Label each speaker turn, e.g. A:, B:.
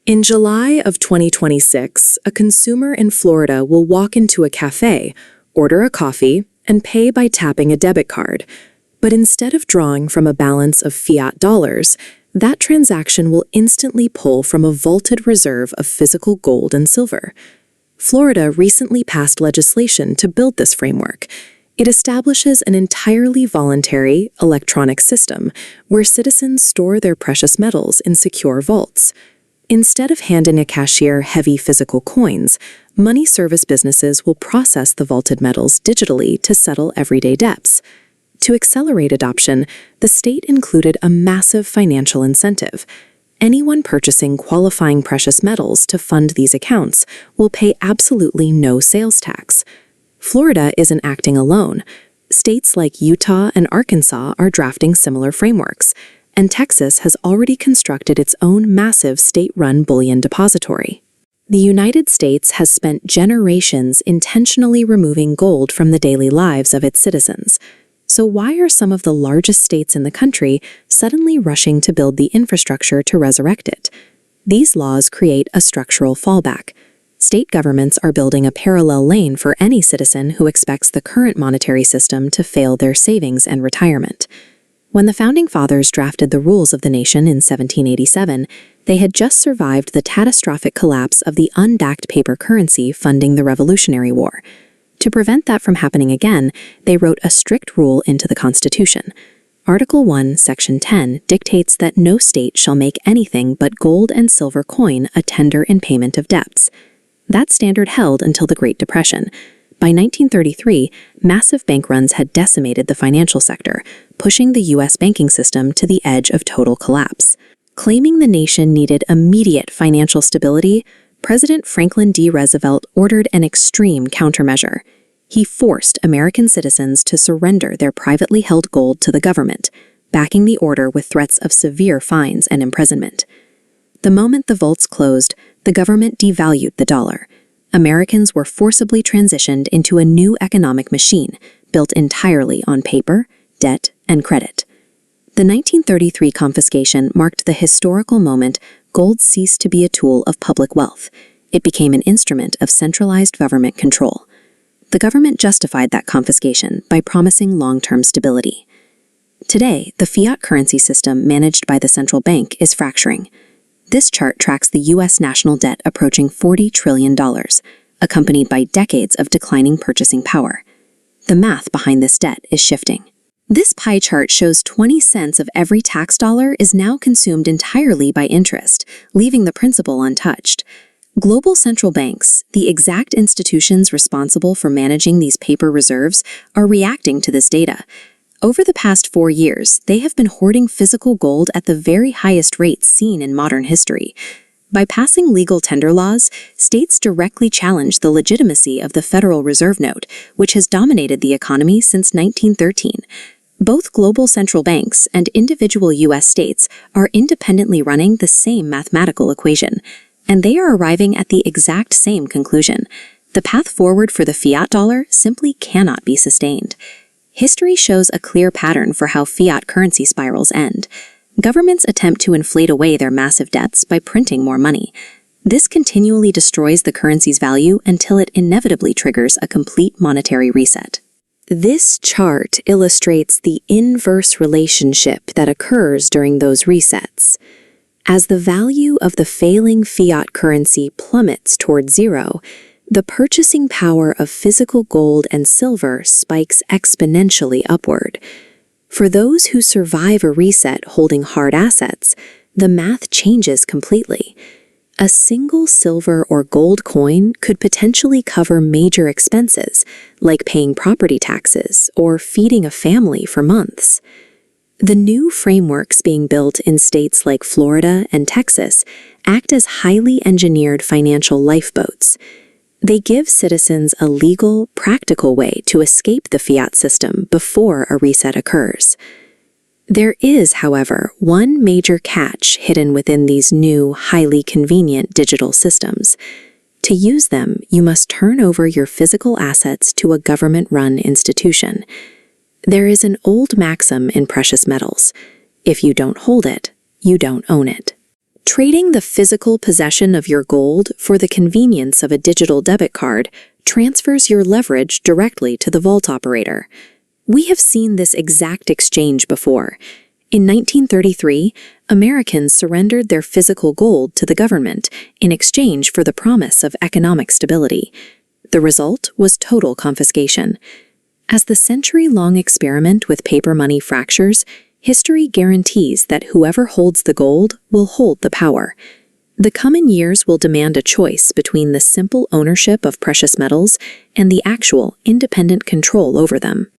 A: In July of 2026, a consumer in Florida will walk into a cafe, order a coffee, and pay by tapping a debit card. But instead of drawing from a balance of fiat dollars, that transaction will instantly pull from a vaulted reserve of physical gold and silver. Florida recently passed legislation to build this framework. It establishes an entirely voluntary electronic system where citizens store their precious metals in secure vaults. Instead of handing a cashier heavy physical coins, money service businesses will process the vaulted metals digitally to settle everyday debts. To accelerate adoption, the state included a massive financial incentive. Anyone purchasing qualifying precious metals to fund these accounts will pay absolutely no sales tax. Florida isn't acting alone. States like Utah and Arkansas are drafting similar frameworks, and Texas has already constructed its own massive state-run bullion depository. The United States has spent generations intentionally removing gold from the daily lives of its citizens. So why are some of the largest states in the country suddenly rushing to build the infrastructure to resurrect it? These laws create a structural fallback. State governments are building a parallel lane for any citizen who expects the current monetary system to fail their savings and retirement. When the Founding Fathers drafted the rules of the nation in 1787, they had just survived the catastrophic collapse of the unbacked paper currency funding the Revolutionary War. To prevent that from happening again, they wrote a strict rule into the Constitution. Article 1, Section 10 dictates that no state shall make anything but gold and silver coin a tender in payment of debts. That standard held until the Great Depression. By 1933, massive bank runs had decimated the financial sector, pushing the U.S. banking system to the edge of total collapse. Claiming the nation needed immediate financial stability, President Franklin D. Roosevelt ordered an extreme countermeasure. He forced American citizens to surrender their privately held gold to the government, backing the order with threats of severe fines and imprisonment. The moment the vaults closed, the government devalued the dollar. Americans were forcibly transitioned into a new economic machine, built entirely on paper, debt, and credit. The 1933 confiscation marked the historical moment gold ceased to be a tool of public wealth. It became an instrument of centralized government control. The government justified that confiscation by promising long-term stability. Today, the fiat currency system managed by the central bank is fracturing. This chart tracks the U.S. national debt approaching $40 trillion, accompanied by decades of declining purchasing power. The math behind this debt is shifting. This pie chart shows 20 cents of every tax dollar is now consumed entirely by interest, leaving the principal untouched. Global central banks, the exact institutions responsible for managing these paper reserves, are reacting to this data. Over the past 4 years, they have been hoarding physical gold at the very highest rates seen in modern history. By passing legal tender laws, states directly challenge the legitimacy of the Federal Reserve Note, which has dominated the economy since 1913. Both global central banks and individual U.S. states are independently running the same mathematical equation, and they are arriving at the exact same conclusion. The path forward for the fiat dollar simply cannot be sustained. History shows a clear pattern for how fiat currency spirals end. Governments attempt to inflate away their massive debts by printing more money. This continually destroys the currency's value until it inevitably triggers a complete monetary reset. This chart illustrates the inverse relationship that occurs during those resets. As the value of the failing fiat currency plummets toward zero, the purchasing power of physical gold and silver spikes exponentially upward. For those who survive a reset holding hard assets, the math changes completely. A single silver or gold coin could potentially cover major expenses, like paying property taxes or feeding a family for months. The new frameworks being built in states like Florida and Texas act as highly engineered financial lifeboats. They give citizens a legal, practical way to escape the fiat system before a reset occurs. There is, however, one major catch hidden within these new, highly convenient digital systems. To use them, you must turn over your physical assets to a government-run institution. There is an old maxim in precious metals: if you don't hold it, you don't own it. Trading the physical possession of your gold for the convenience of a digital debit card transfers your leverage directly to the vault operator. We have seen this exact exchange before. In 1933, Americans surrendered their physical gold to the government in exchange for the promise of economic stability. The result was total confiscation. As the century-long experiment with paper money fractures, history guarantees that whoever holds the gold will hold the power. The coming years will demand a choice between the simple ownership of precious metals and the actual independent control over them.